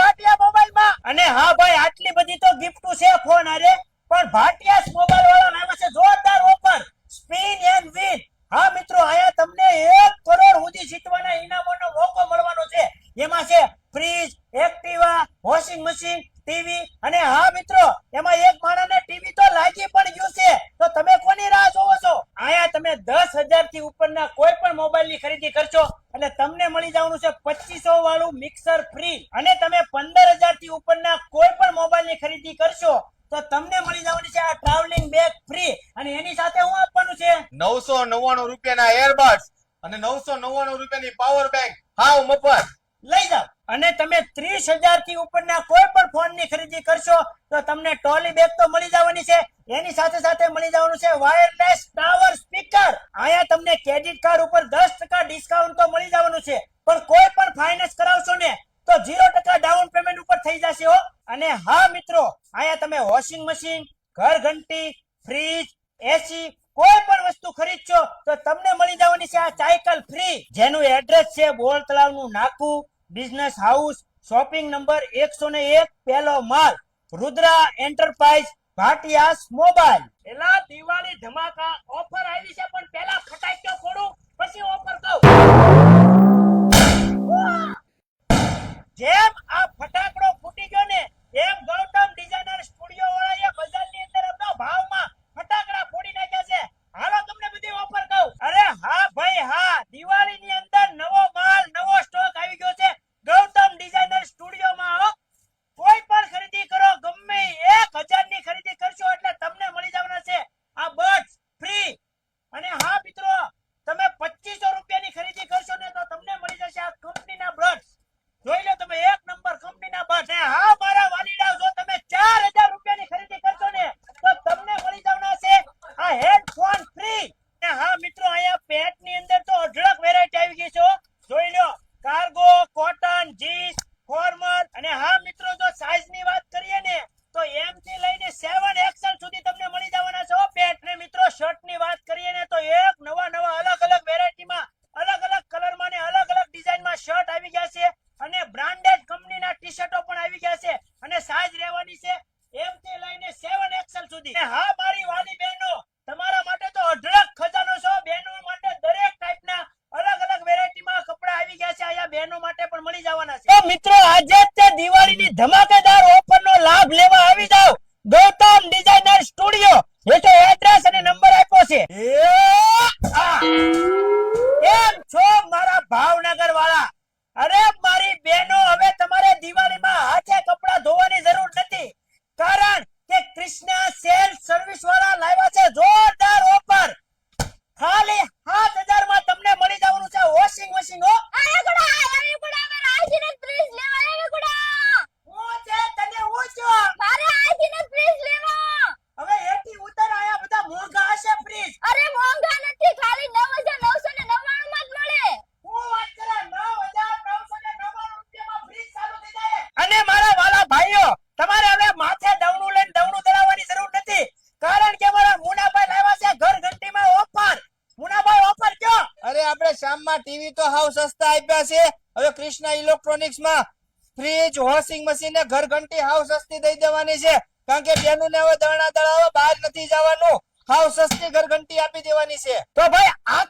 Bhatia mobile માં. અને હા ભાઈ આટલી બધી તો ગિફ્ટ છે ફોન આરે, પણ ભાટિયા મોબાઈલ વાળા લાવ્યા છે જોરદાર ઓફર, સ્પિન એન્ડ વિન. હા મિત્રો આયા તમને 1 કરોડ સુધી જીતવાના ઇનામોનો મોકો મળવાનો છે. એમાં છે fridge, Activa, washing machine, TV અને હા મિત્રો એમાં એક માણસને ટીવી તો લાગી પણ ગયું છે. તો તમે કોની રાહ જોવો છો? આયા તમે 10,000 થી ઉપરના કોઈ પણ મોબાઈલની ખરીદી કરશો એટલે તમને મળી જવાનું છે 2500 વાળું મિક્સર ફ્રી, અને તમે 15,000 થી ઉપરના કોઈ પણ મોબાઈલની ખરીદી કરશો તો તમને મળી જવાની છે આ ટ્રાવેલિંગ બેગ ફ્રી. અને એની સાથે હું આપવાનું છે 999 રૂપિયાના એરબડ્સ અને 999 રૂપિયાની પાવર બેંક હાવ મફત લઈ જાઓ. અને તમે 30,000 થી ઉપરના કોઈ પણ ફોન ની ખરીદી કરશો તો તમને ટ્રોલી બેગ તો મળી જવાની છે. એની સાથે સાથે મળી જવાનું છે વાયરલેસ ટાવર સ્પીકર. આયા તમને ક્રેડિટ કાર્ડ ઉપર 10% ડિસ્કાઉન્ટ તો મળી જવાનું છે, પણ કોઈ પણ ફાઇનાન્સ કરાવશો ને તો 0% ડાઉન પેમેન્ટ ઉપર થઈ જશે હો. અને હા મિત્રો આયા તમે વોશિંગ મશીન, ઘર ઘંટી, ફ્રીજ, એસી કોઈ પણ વસ્તુ ખરીદશો તો તમને મળી જવાની છે આ સાયકલ ફ્રી, જેનું એડ્રેસ છે બોલ તળાવનું નાકુ, બિઝનેસ હાઉસ, શોપિંગ નંબર 101, પહેલો માળ, રુદ્રા એન્ટરપ્રાઇઝ, ભાટિયા મોબાઈલ. એલા દિવાળી ધમાકા ઓફર આવી છે, પણ પહેલા ફટાક્યો ફોડું પછી ઓફર કહું. જેમ આ ફટાકડો ફૂટી ગયો ને એમ ગૌતમ ડિઝાઇનર સ્ટુડિયો વાળાએ બજારની અંદર આપણા ભાવમાં ફટાકડા ફોડી નાખ્યા છે. હાલો તમને બધી ઓફર કહું. અરે હા ભાઈ હા, દિવાળીની અંદર નવો માલ, નવો સ્ટોક આવી ગયો છે ગૌતમ ડિઝાઇનર સ્ટુડિયોમાં. કોઈ પણ ખરીદી કરો, ગમે 1,000 ની ખરીદી કરશો એટલે તમને મળી જવાના છે આ બડ્સ ફ્રી. અને હા મિત્રો તમે 2500 રૂપિયાની ખરીદી કરશો ને તો તમને મળી જશે આ કંપનીના બડ્સ. જોઈ લો તમે એક નંબર કંપનીના બડ્સ. ને હા મારા વાલીડાઓ, જો તમે 4,000 રૂપિયાની ખરીદી કરશો ને તો તમને મળી જવાના છે આ હેડફોન ફ્રી. ને હા મિત્રો અહીંયા પેન્ટની અંદર તો અઢળક વેરાયટી આવી ગઈ છે હો. જોઈ લો કાર્ગો, કોટન, જીન્સ, ફોર્મલ. અને હા મિત્રો જો સાઈઝની વાત કરીએ ને તો M થી લઈને 7XL સુધી તમને મળી જવાના છે હો પેન્ટ. ને મિત્રો શર્ટની વાત કરીએ ને તો એક નવા અલગ અલગ વેરાયટીમાં, અલગ અલગ કલરમાં ને અલગ અલગ ડિઝાઇનમાં શર્ટ આવી ગયા છે. અને બ્રાન્ડેડ કંપનીના ટી-શર્ટો પણ આવી ગયા છે, અને સાઈઝ રહેવાની છે M થી લઈને 7XL સુધી. ને હા મારી વાલી બહેનો, તમારા માટે તો અઢળક ખજાનો છે. બહેનો માટે દરેક ટાઈપના અલગ અલગ વેરાયટીમાં કપડા આવી ગયા છે, આયા બહેનો માટે પણ મળી જવાના છે. તો મિત્રો આજે જ તે દિવાળીની ધમાકેદાર ઓફરનો લાભ લેવા આવી જાઓ ગૌતમ ડિઝાઇનર સ્ટુડિયો. હેઠે એડ્રેસ અને નંબર આપ્યો છે. કેમ છો મારા ભાવનગર વાળા? અરે મારી બહેનો, હવે તમારે દિવાળીમાં હાથે કપડા ધોવાની જરૂર નથી, કારણ કે કૃષ્ણા સેલ સર્વિસ વાળા લાવ્યા છે જોરદાર ઓફર. ખાલી 7,000 માં તમને મળી જવાનું છે વોશિંગ મશીન હો. આયા ગુડા મેરા આઈથી ફ્રીજ લેવા આયા ગુડા. હું છે તને હું છું. મારે આઈથી ફ્રીજ લેવા. હવે એથી ઉતર, આયા બધા મોંઘા હશે ફ્રીજ. અરે મોંઘા નથી, ખાલી 9,999 માં જ મળે. હું વાત કરે 9,999 રૂપિયામાં ફ્રીજ ચાલુ થઈ જાય. અને મારા વાલા ભાઈઓ, તમારે હવે માથે દવણું લઈને દવણું દળાવવાની જરૂર નથી, કારણ કે મારા મુનાભાઈ લાવ્યા છે ઘર ઘંટીમાં ઓફર. મુનાભાઈ ઓફર કયો? અરે આપણે શામમાં ટીવી તો હાવ સસ્તા આપ્યા છે. હવે કૃષ્ણા ઇલેક્ટ્રોનિક્સમાં ફ્રીજ, વોશિંગ મશીન ને ઘર ઘંટી હાવ સસ્તી દઈ દેવાની છે, કારણ કે બેનુને હવે દરણા દળાવવા બહાર નથી જવાનું. હાવ સસ્તી ઘર ઘંટી આપી દેવાની છે. તો ભાઈ આ